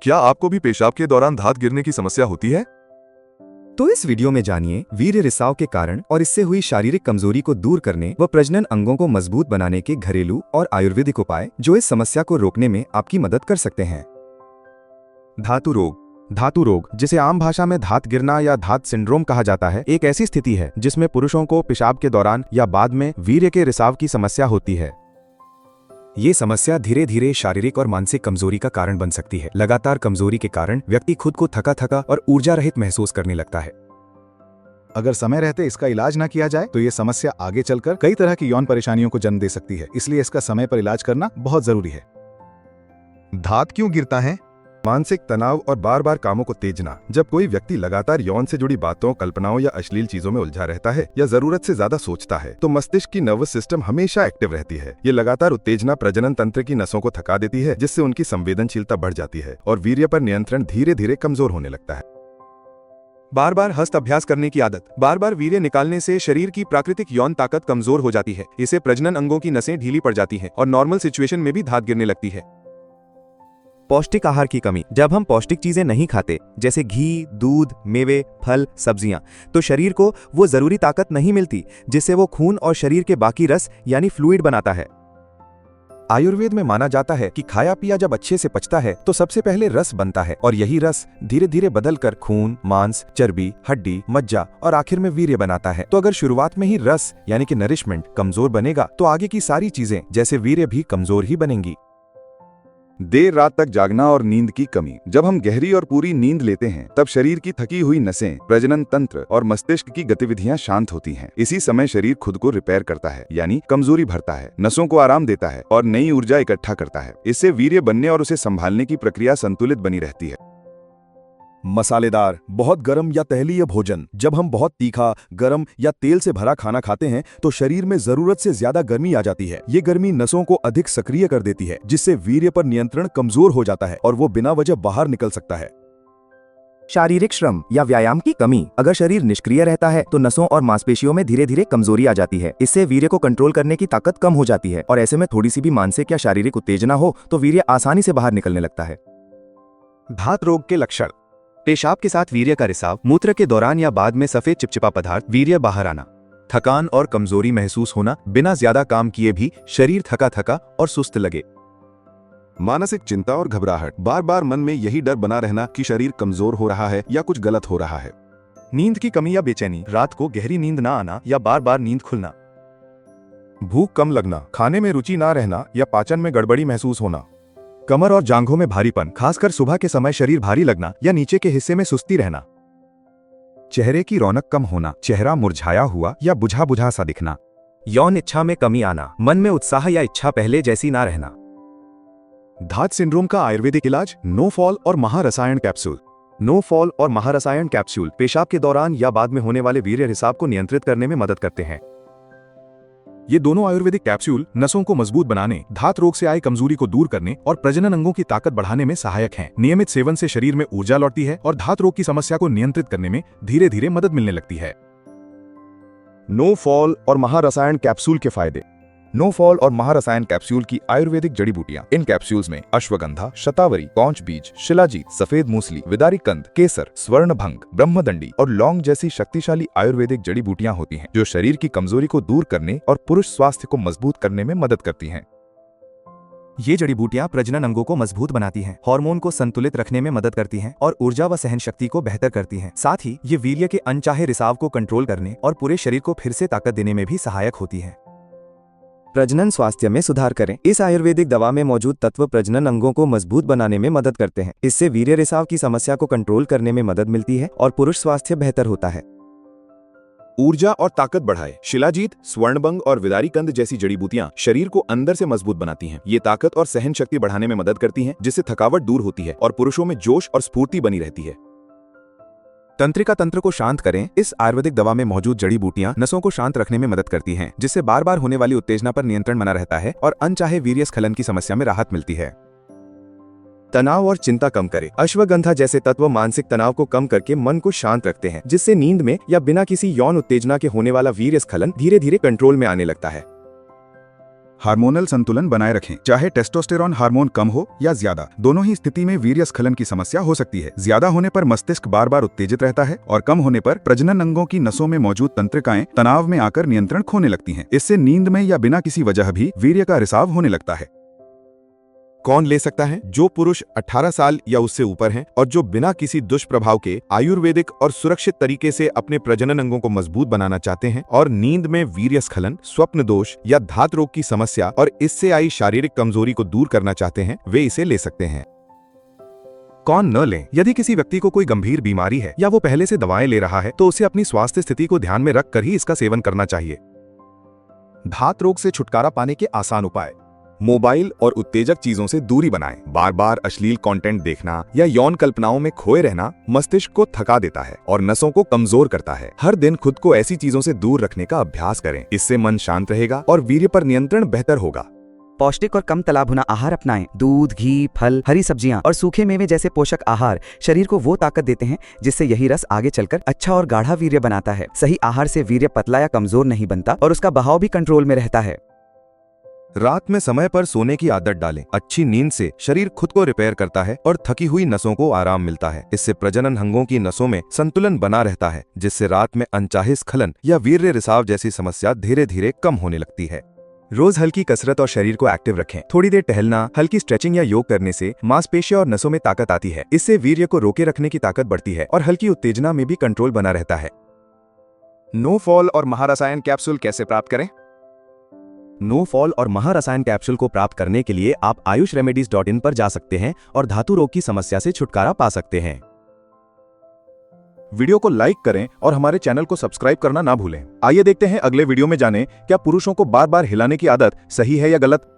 क्या आपको भी पेशाब के दौरान धात गिरने की समस्या होती है? तो इस वीडियो में जानिए वीर्य रिसाव के कारण और इससे हुई शारीरिक कमजोरी को दूर करने व प्रजनन अंगों को मजबूत बनाने के घरेलू और आयुर्वेदिक उपाय जो इस समस्या को रोकने में आपकी मदद कर सकते हैं। धातु रोग, जिसे आम भाषा में धात गिरना या धात सिंड्रोम कहा जाता है, एक ऐसी स्थिति है जिसमें पुरुषों को पेशाब के दौरान या बाद में वीर्य के रिसाव की समस्या होती है। ये समस्या धीरे धीरे शारीरिक और मानसिक कमजोरी का कारण बन सकती है। लगातार कमजोरी के कारण व्यक्ति खुद को थका थका और ऊर्जा रहित महसूस करने लगता है। अगर समय रहते इसका इलाज न किया जाए तो ये समस्या आगे चलकर कई तरह की यौन परेशानियों को जन्म दे सकती है, इसलिए इसका समय पर इलाज करना बहुत जरूरी है। धात क्यों गिरता है? मानसिक तनाव और बार बार कामों को तेजना। जब कोई व्यक्ति लगातार यौन से जुड़ी बातों, कल्पनाओं या अश्लील चीजों में उलझा रहता है या जरूरत से ज्यादा सोचता है तो मस्तिष्क की नर्वस सिस्टम हमेशा एक्टिव रहती है। ये लगातार उत्तेजना प्रजनन तंत्र की नसों को थका देती है, जिससे उनकी संवेदनशीलता बढ़ जाती है और वीर्य पर नियंत्रण धीरे धीरे कमजोर होने लगता है। बार बार हस्त अभ्यास करने की आदत। बार बार वीर्य निकालने से शरीर की प्राकृतिक यौन ताकत कमजोर हो जाती है। इससे प्रजनन अंगों की नसें ढीली पड़ जाती हैं और नॉर्मल सिचुएशन में भी धात गिरने लगती है। पौष्टिक आहार की कमी। जब हम पौष्टिक चीजें नहीं खाते, जैसे घी, दूध, मेवे, फल, सब्जियां, तो शरीर को वो जरूरी ताकत नहीं मिलती जिससे वो खून और शरीर के बाकी रस यानी फ्लूइड बनाता है। आयुर्वेद में माना जाता है कि खाया पिया जब अच्छे से पचता है तो सबसे पहले रस बनता है और यही रस धीरे धीरे बदलकर खून, मांस, चर्बी, हड्डी, मज्जा और आखिर में वीर्य बनाता है। तो अगर शुरुआत में ही रस यानी कि नरिशमेंट कमजोर बनेगा तो आगे की सारी चीजें जैसे वीर्य भी कमजोर ही बनेंगी। देर रात तक जागना और नींद की कमी। जब हम गहरी और पूरी नींद लेते हैं तब शरीर की थकी हुई नसें, प्रजनन तंत्र और मस्तिष्क की गतिविधियां शांत होती हैं। इसी समय शरीर खुद को रिपेयर करता है, यानी कमजोरी भरता है, नसों को आराम देता है और नई ऊर्जा इकट्ठा करता है। इससे वीर्य बनने और उसे संभालने की प्रक्रिया संतुलित बनी रहती है। मसालेदार, बहुत गर्म या तैलीय भोजन। जब हम बहुत तीखा, गर्म या तेल से भरा खाना खाते हैं तो शरीर में जरूरत से ज्यादा गर्मी आ जाती है। ये गर्मी नसों को अधिक सक्रिय कर देती है, जिससे वीर्य पर नियंत्रण कमजोर हो जाता है और वो बिना वजह बाहर निकल सकता है। शारीरिक श्रम या व्यायाम की कमी। अगर शरीर निष्क्रिय रहता है तो नसों और मांसपेशियों में धीरे धीरे कमजोरी आ जाती है। इससे वीर्य को कंट्रोल करने की ताकत कम हो जाती है और ऐसे में थोड़ी सी भी मानसिक या शारीरिक उत्तेजना हो तो वीर्य आसानी से बाहर निकलने लगता है। धात रोग के लक्षण। पेशाब के साथ वीर्य का रिसाव, मूत्र के दौरान या बाद में सफेद चिपचिपा पदार्थ, वीर्य बाहर आना, थकान और कमजोरी महसूस होना, बिना ज्यादा काम किए भी शरीर थका थका और सुस्त लगे। मानसिक चिंता और घबराहट। बार बार मन में यही डर बना रहना कि शरीर कमजोर हो रहा है या कुछ गलत हो रहा है। नींद की कमी या बेचैनी। रात को गहरी नींद ना आना या बार बार नींद खुलना। भूख कम लगना, खाने में रुचि ना रहना या पाचन में गड़बड़ी महसूस होना। कमर और जांघों में भारीपन, खासकर सुबह के समय शरीर भारी लगना या नीचे के हिस्से में सुस्ती रहना। चेहरे की रौनक कम होना, चेहरा मुरझाया हुआ या बुझा बुझा सा दिखना। यौन इच्छा में कमी आना, मन में उत्साह या इच्छा पहले जैसी ना रहना। धात सिंड्रोम का आयुर्वेदिक इलाज नो फॉल और महारसायन कैप्सूल। नो फॉल और महारसायन कैप्सूल पेशाब के दौरान या बाद में होने वाले वीर्य रिसाव को नियंत्रित करने में मदद करते हैं। ये दोनों आयुर्वेदिक कैप्सूल नसों को मजबूत बनाने, धात रोग से आई कमजोरी को दूर करने और प्रजनन अंगों की ताकत बढ़ाने में सहायक हैं। नियमित सेवन से शरीर में ऊर्जा लौटती है और धात रोग की समस्या को नियंत्रित करने में धीरे धीरे मदद मिलने लगती है। नो फॉल और महारसायन कैप्सूल के फायदे। नो फॉल और महारसायन कैप्सूल की आयुर्वेदिक जड़ी बूटियां। इन कैप्सूल्स में अश्वगंधा, शतावरी, कौंच बीज, शिलाजीत, सफेद मूसली, विदारी कंद, केसर, स्वर्णभंग, ब्रह्मदंडी और लौंग जैसी शक्तिशाली आयुर्वेदिक जड़ी बूटियां होती हैं, जो शरीर की कमजोरी को दूर करने और पुरुष स्वास्थ्य को मजबूत करने में मदद करती हैं। ये जड़ी बूटियां प्रजनन अंगों को मजबूत बनाती हैं, हार्मोन को संतुलित रखने में मदद करती हैं और ऊर्जा व सहन शक्ति को बेहतर करती हैं। साथ ही ये वीर्य के अनचाहे रिसाव को कंट्रोल करने और पूरे शरीर को फिर से ताकत देने में भी सहायक होती हैं। प्रजनन स्वास्थ्य में सुधार करें। इस आयुर्वेदिक दवा में मौजूद तत्व प्रजनन अंगों को मजबूत बनाने में मदद करते हैं। इससे वीर्य रिसाव की समस्या को कंट्रोल करने में मदद मिलती है और पुरुष स्वास्थ्य बेहतर होता है। ऊर्जा और ताकत बढ़ाए। शिलाजीत, स्वर्णभंग और विदारी कंद जैसी जड़ी बूटियां शरीर को अंदर से मजबूत बनाती हैं। ये ताकत और सहन शक्ति बढ़ाने में मदद करती हैं, जिससे थकावट दूर होती है और पुरुषों में जोश और स्फूर्ति बनी रहती है। तंत्रिका तंत्र को शांत करें। इस आयुर्वेदिक दवा में मौजूद जड़ी बूटियां नसों को शांत रखने में मदद करती हैं, जिससे बार बार होने वाली उत्तेजना पर नियंत्रण बना रहता है और अनचाहे वीर्य स्खलन की समस्या में राहत मिलती है। तनाव और चिंता कम करे। अश्वगंधा जैसे तत्व मानसिक तनाव को कम करके मन को शांत रखते हैं, जिससे नींद में या बिना किसी यौन उत्तेजना के होने वाला वीर्य स्खलन धीरे धीरे कंट्रोल में आने लगता है। हार्मोनल संतुलन बनाए रखें। चाहे टेस्टोस्टेरॉन हार्मोन कम हो या ज्यादा, दोनों ही स्थिति में वीर्य स्खलन की समस्या हो सकती है। ज्यादा होने पर मस्तिष्क बार बार उत्तेजित रहता है और कम होने पर प्रजनन अंगों की नसों में मौजूद तंत्रिकाएं तनाव में आकर नियंत्रण खोने लगती हैं। इससे नींद में या बिना किसी वजह भी वीर्य का रिसाव होने लगता है। कौन ले सकता है? जो पुरुष 18 साल या उससे ऊपर हैं और जो बिना किसी दुष्प्रभाव के आयुर्वेदिक और सुरक्षित तरीके से अपने प्रजनन अंगों को मजबूत बनाना चाहते हैं और नींद में वीर्य स्खलन, स्वप्न दोष या धात रोग की समस्या और इससे आई शारीरिक कमजोरी को दूर करना चाहते हैं, वे इसे ले सकते हैं। कौन न लें? यदि किसी व्यक्ति को कोई गंभीर बीमारी है या वो पहले से दवाएं ले रहा है तो उसे अपनी स्वास्थ्य स्थिति को ध्यान में रखकर ही इसका सेवन करना चाहिए। धात रोग से छुटकारा पाने के आसान उपाय। मोबाइल और उत्तेजक चीजों से दूरी बनाएं। बार बार अश्लील कंटेंट देखना या यौन कल्पनाओं में खोए रहना मस्तिष्क को थका देता है और नसों को कमजोर करता है। हर दिन खुद को ऐसी चीजों से दूर रखने का अभ्यास करें। इससे मन शांत रहेगा और वीर्य पर नियंत्रण बेहतर होगा। पौष्टिक और कम तला भुना आहार अपनाएं। दूध, घी, फल, हरी सब्जियां और सूखे मेवे जैसे पोषक आहार शरीर को वो ताकत देते हैं जिससे यही रस आगे चलकर अच्छा और गाढ़ा वीर्य बनाता है। सही आहार से वीर्य पतला या कमजोर नहीं बनता और उसका बहाव भी कंट्रोल में रहता है। रात में समय पर सोने की आदत डालें। अच्छी नींद से शरीर खुद को रिपेयर करता है और थकी हुई नसों को आराम मिलता है। इससे प्रजनन अंगों की नसों में संतुलन बना रहता है, जिससे रात में अनचाहे स्खलन या वीर्य रिसाव जैसी समस्या धीरे धीरे कम होने लगती है। रोज हल्की कसरत और शरीर को एक्टिव रखें। थोड़ी देर टहलना, हल्की स्ट्रेचिंग या योग करने से मांसपेशियों और नसों में ताकत आती है। इससे वीर्य को रोके रखने की ताकत बढ़ती है और हल्की उत्तेजना में भी कंट्रोल बना रहता है। नो फॉल और महारसायन कैप्सूल कैसे प्राप्त करें? नो फॉल और महारसायन कैप्सूल को प्राप्त करने के लिए आप ayushremedies.in पर जा सकते हैं और धातु रोग की समस्या से छुटकारा पा सकते हैं। वीडियो को लाइक करें और हमारे चैनल को सब्सक्राइब करना ना भूलें। आइए देखते हैं अगले वीडियो में जानें क्या पुरुषों को बार बार हिलाने की आदत सही है या गलत।